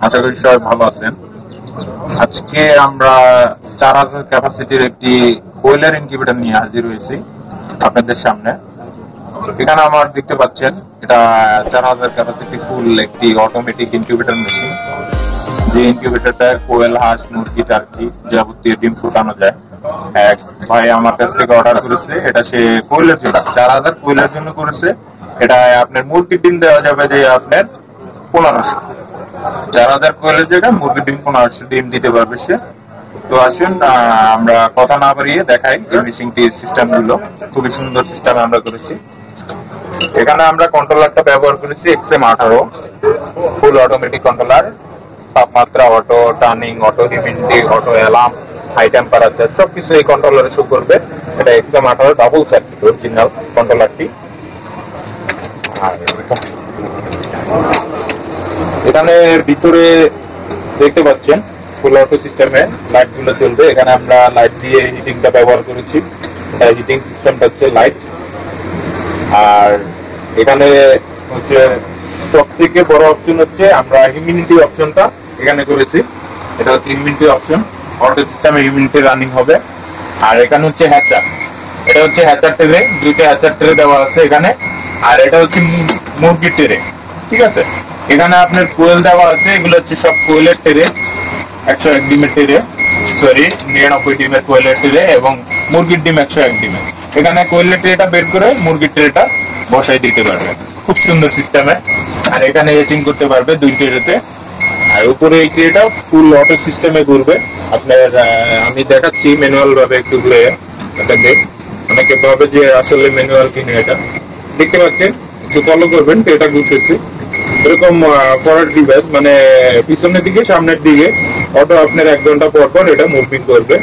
আশা করি সবাই ভালো আছেন। আজকে আমরা 4000 ক্যাপাসিটির একটি বয়লার ইনকিউবেটর নিয়ে হাজির হয়েছি আপনাদের সামনে। এখানে আমার দেখতে পাচ্ছেন এটা 4000 ক্যাপাসিটি ফুল একটি অটোমেটিক ইনকিউবেটর মেশিন, যে ইনকিউবেটরটা কোয়েল, হাঁস, মুরগি, টার্কি যাবতীয় ডিম ফুটানো যায়। এক ভাই আমার কাছ থেকে অর্ডার করেছে, এটা সে কোয়েলের জন্য 4000 কোয়েলের জন্য করেছে। এটা আপনার মুরগির ডিম দেওয়া যাবে যে আপনার 1500, 4000 কোয়েলের জায়গায় মুরগির ডিম 1500 ডিম দিতে পারবে সে। তো আসুন আমরা কথা না বাড়িয়ে দেখাই এই মেশিনটির সিস্টেম গুলো। খুবই সুন্দর সিস্টেম আমরা করেছি। এখানে আমরা কন্ট্রোলারটা ব্যবহার করেছি XM18 ফুল অটোমেটিক কন্ট্রোলার। তাপমাত্রা auto, turning auto, humidity auto, alarm, high temperature সবকিছু এই কন্ট্রোলারে শো করবে। এটা XM18 ডাবল সার্কিট অরিজিনাল কন্ট্রোলারটি। আর এখানে ভিতরে দেখতে পাচ্ছেন ফুল অটো সিস্টেমে লাইট গুলো চলবে। এখানে আমরা লাইট দিয়ে হিটিংটা ব্যবহার করেছি। হিটিং সিস্টেমটা হচ্ছে লাইট। আর এখানে হচ্ছে সব থেকে বড় অপশন হচ্ছে আমরা হিউমিডিটি অপশনটা এখানে করেছি। এটা হচ্ছে হিউমিডিটি অপশন, অটো সিস্টেমে হিউমিডিটি রানিং হবে। আর এখানে হচ্ছে হ্যাচার, এটা হচ্ছে হ্যাচার ট্রে, দুইটা হ্যাচার ট্রে দেওয়া আছে এখানে। আর এটা হচ্ছে মুরগির ট্রে, ঠিক আছে। এখানে আপনার কোয়েল দেওয়া আছে, এগুলো হচ্ছে সব কোয়েলের ট্রে, 101 ডিমের ট্রে, সরি 99 ডিমের কোয়েলের ট্রে, এবং মুরগির ডিম 101 ডিমের। এখানে কোয়েলের ট্রেটা বের করে মুরগির ট্রেটা বসাই দিতে পারবে খুব সুন্দর সিস্টেমে। আর এখানে এচিং করতে পারবে দুই ট্রেতে। আর উপরে এই ট্রেটা ফুল অটো সিস্টেমে ঘুরবে আপনার। আমি দেখাচ্ছি ম্যানুয়াল ভাবে একটু ঘুরে এটাকে। অনেকে ভাবে যে আসলে ম্যানুয়াল কিনে, এটা দেখতে পাচ্ছেন, একটু ফলো করবেন। এটা ঘুরতেছে এরকম ফরওয়ার্ড রিভার্স, মানে পিছনের দিকে সামনের দিকে অটো আপনার 1 ঘন্টা পর পর এটা মুভিং করবে।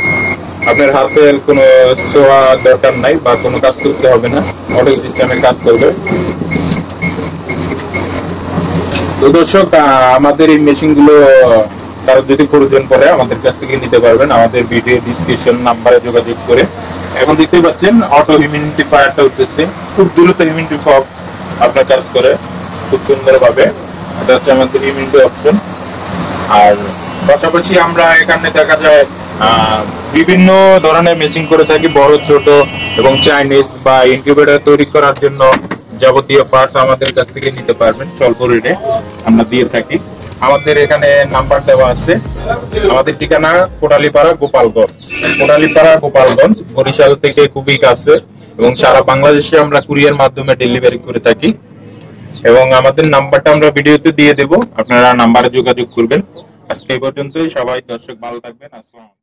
আপনার হাতের কোনো ছোঁয়া দরকার নাই বা কোনো কাজ করতে হবে না, অটো সিস্টেমে কাজ করবে। তো দর্শক, আমাদের এই মেশিন গুলো কারো যদি প্রয়োজন পড়ে আমাদের কাছ থেকে নিতে পারবেন আমাদের ভিডিও ডিসক্রিপশন নাম্বারে যোগাযোগ করে। এখন দেখতে পাচ্ছেন অটো হিউমিডিফায়ারটা উঠতেছে, খুব দ্রুত হিউমিডিফায়ার আপনার কাজ করে খুব সুন্দর ভাবে। এটা হচ্ছে আমাদের হিউমিডিটি অপশন। আর পাশাপাশি আমরা এখানে দেখা যায় বিভিন্ন ধরনের মেশিন করে থাকি, বড় ছোট এবং চাইনিজ বা ইনকিউবেটর তৈরি করার জন্য যাবতীয় পার্টস আমাদের কাছ থেকে নিতে পারবেন স্বল্প রেটে আমরা দিয়ে থাকি। আমাদের এখানে নাম্বার দেওয়া আছে। আমাদের ঠিকানা কোটালীপাড়া, গোপালগঞ্জ, বরিশাল থেকে খুবই কাছে এবং সারা বাংলাদেশে আমরা কুরিয়ার মাধ্যমে ডেলিভারি করে থাকি। এবং আমাদের নাম্বারটা আমরা ভিডিওতে দিয়ে দেব, আপনারা নাম্বারে যোগাযোগ করবেন। আজকে এই পর্যন্তই। সবাই দর্শক ভালো থাকবেন। আসসালাম।